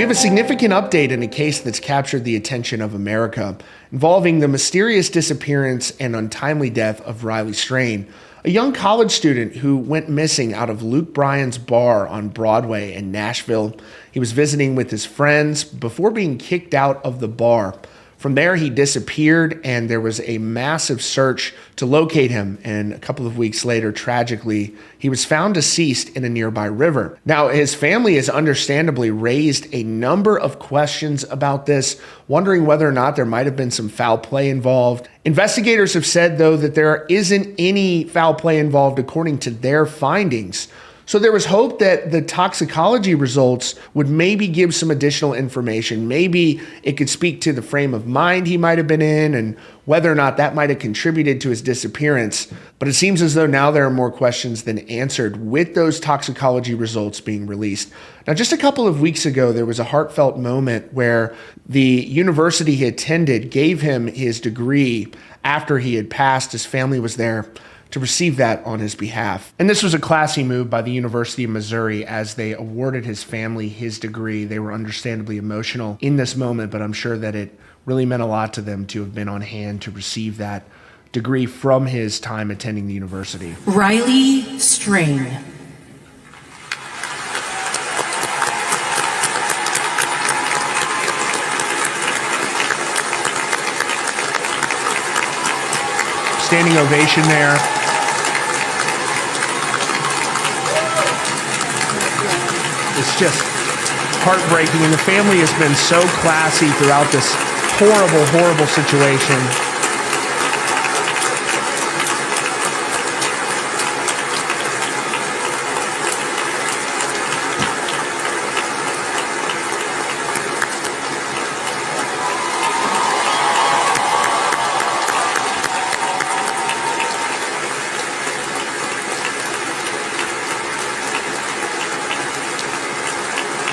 We have a significant update in a case that's captured the attention of America, involving the mysterious disappearance and untimely death of Riley Strain, a young college student who went missing out of Luke Bryan's bar on Broadway in Nashville. He was visiting with his friends before being kicked out of the bar. From there, he disappeared, and there was a massive search to locate him. And a couple of weeks later, tragically, he was found deceased in a nearby river. Now, his family has understandably raised a number of questions about this, wondering whether or not there might have been some foul play involved. Investigators have said, though, that there isn't any foul play involved according to their findings. So there was hope that the toxicology results would maybe give some additional information. Maybe it could speak to the frame of mind he might have been in and whether or not that might have contributed to his disappearance. But it seems as though now there are more questions than answered with those toxicology results being released. Now, just a couple of weeks ago, there was a heartfelt moment where the university he attended gave him his degree after he had passed. His family was there to receive that on his behalf. And this was a classy move by the University of Missouri as they awarded his family his degree. They were understandably emotional in this moment, but I'm sure that it really meant a lot to them to have been on hand to receive that degree from his time attending the university. Riley Strain. Standing ovation there. It's just heartbreaking, and the family has been so classy throughout this horrible, horrible situation.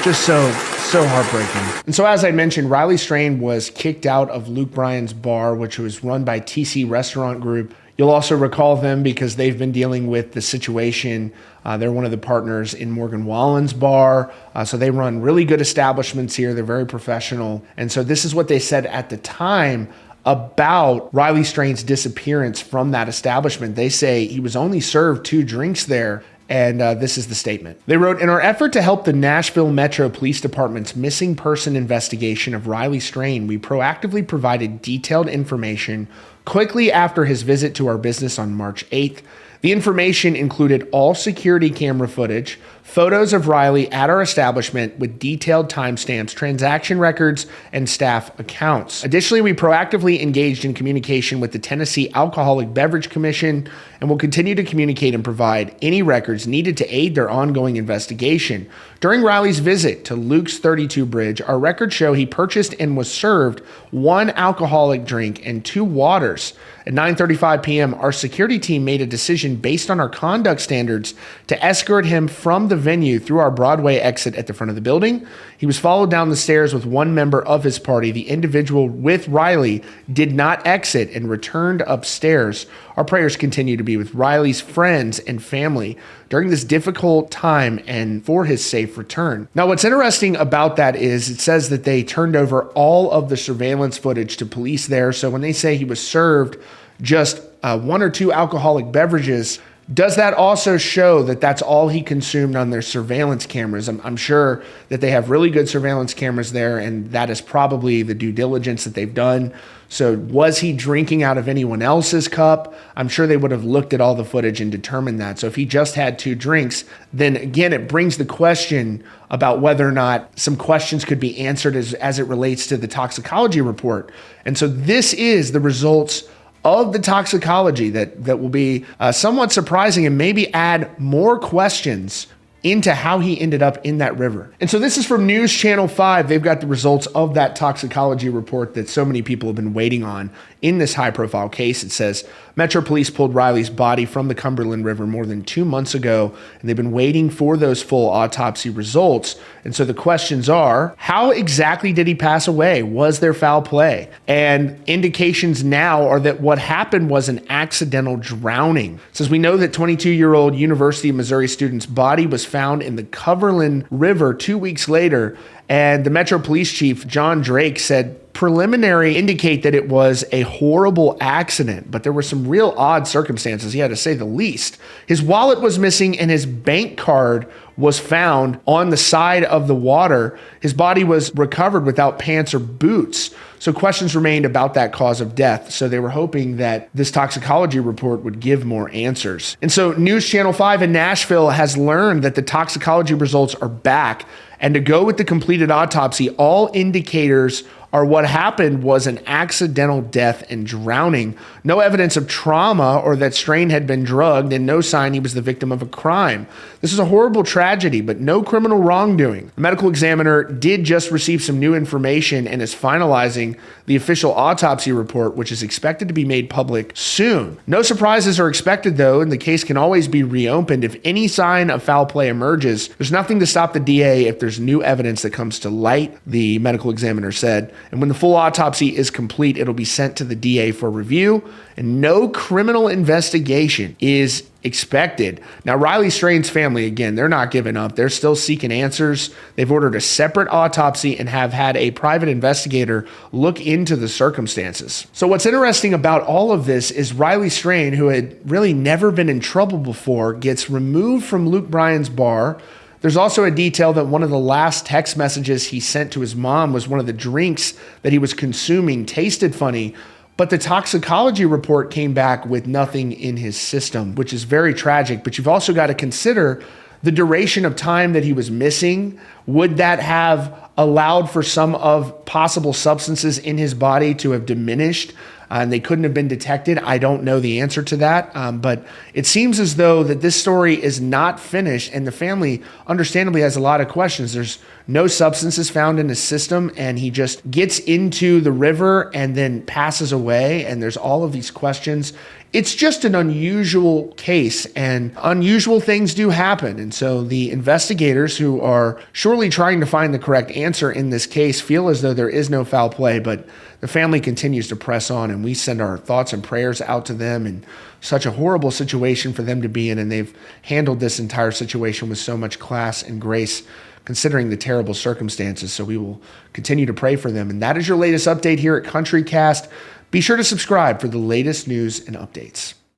Just so heartbreaking. And so, as I mentioned, Riley Strain was kicked out of Luke Bryan's bar, which was run by TC Restaurant Group. You'll also recall them because they've been dealing with the situation. They're one of the partners in Morgan Wallen's bar. So they run really good establishments here. They're very professional. And so this is what they said at the time about Riley Strain's disappearance from that establishment. They say he was only served 2 drinks there. And this is the statement. They wrote, "In our effort to help the Nashville Metro Police Department's missing person investigation of Riley Strain, we proactively provided detailed information quickly after his visit to our business on March 8th. The information included all security camera footage, photos of Riley at our establishment with detailed timestamps, transaction records, and staff accounts. Additionally, we proactively engaged in communication with the Tennessee Alcoholic Beverage Commission and will continue to communicate and provide any records needed to aid their ongoing investigation. During Riley's visit to Luke's 32 Bridge, our records show he purchased and was served 1 alcoholic drink and 2 waters. At 9:35 p.m., our security team made a decision based on our conduct standards to escort him from the venue through our Broadway exit at the front of the building. He was followed down the stairs with 1 member of his party. The individual with Riley did not exit and returned upstairs. Our prayers continue to be with Riley's friends and family during this difficult time and for his safe return." Now, what's interesting about that is it says that they turned over all of the surveillance footage to police there. So when they say he was served just 1 or 2 alcoholic beverages, does that also show that that's all he consumed on their surveillance cameras? I'm sure that they have really good surveillance cameras there, and that is probably the due diligence that they've done. So was he drinking out of anyone else's cup? I'm sure they would have looked at all the footage and determined that. So if he just had 2 drinks, then again, it brings the question about whether or not some questions could be answered as it relates to the toxicology report. And so this is the results of the toxicology that will be somewhat surprising and maybe add more questions into how he ended up in that river. And so this is from News Channel 5. They've got the results of that toxicology report that so many people have been waiting on. in this high-profile case. It says, Metro Police pulled Riley's body from the Cumberland River more than 2 months ago, and they've been waiting for those full autopsy results. And so the questions are, how exactly did he pass away? Was there foul play? And indications now are that what happened was an accidental drowning. It says, we know that 22-year-old University of Missouri student's body was found in the Cumberland River 2 weeks later, and the Metro Police Chief, John Drake, said preliminary indicate that it was a horrible accident, but there were some real odd circumstances, he had to say the least. His wallet was missing and his bank card was found on the side of the water. His body was recovered without pants or boots. So questions remained about that cause of death. So they were hoping that this toxicology report would give more answers. And so News Channel 5 in Nashville has learned that the toxicology results are back. And to go with the completed autopsy, all indicators are what happened was an accidental death and drowning. No evidence of trauma or that Strain had been drugged, and no sign he was the victim of a crime. This is a horrible tragedy, but no criminal wrongdoing. The medical examiner did just receive some new information and is finalizing the official autopsy report, which is expected to be made public soon. No surprises are expected, though, and the case can always be reopened if any sign of foul play emerges. There's nothing to stop the DA if there's new evidence that comes to light, the medical examiner said. And when the full autopsy is complete, it'll be sent to the DA for review, and no criminal investigation is expected. Now, Riley Strain's family, again, they're not giving up. They're still seeking answers. They've ordered a separate autopsy and have had a private investigator look into the circumstances. So what's interesting about all of this is Riley Strain, who had really never been in trouble before, gets removed from Luke Bryan's bar. There's also a detail that one of the last text messages he sent to his mom was one of the drinks that he was consuming tasted funny, but the toxicology report came back with nothing in his system, which is very tragic. But you've also got to consider the duration of time that he was missing. Would that have allowed for some of possible substances in his body to have diminished and they couldn't have been detected? I don't know the answer to that, but it seems as though that this story is not finished, and the family understandably has a lot of questions. There's no substances found in his system, and he just gets into the river and then passes away, and there's all of these questions. It's just an unusual case, and unusual things do happen. And so the investigators, who are surely trying to find the correct answer in this case, feel as though there is no foul play, but the family continues to press on, and we send our thoughts and prayers out to them. And such a horrible situation for them to be in, and they've handled this entire situation with so much class and grace, considering the terrible circumstances. So we will continue to pray for them. And that is your latest update here at CountryCast. Be sure to subscribe for the latest news and updates.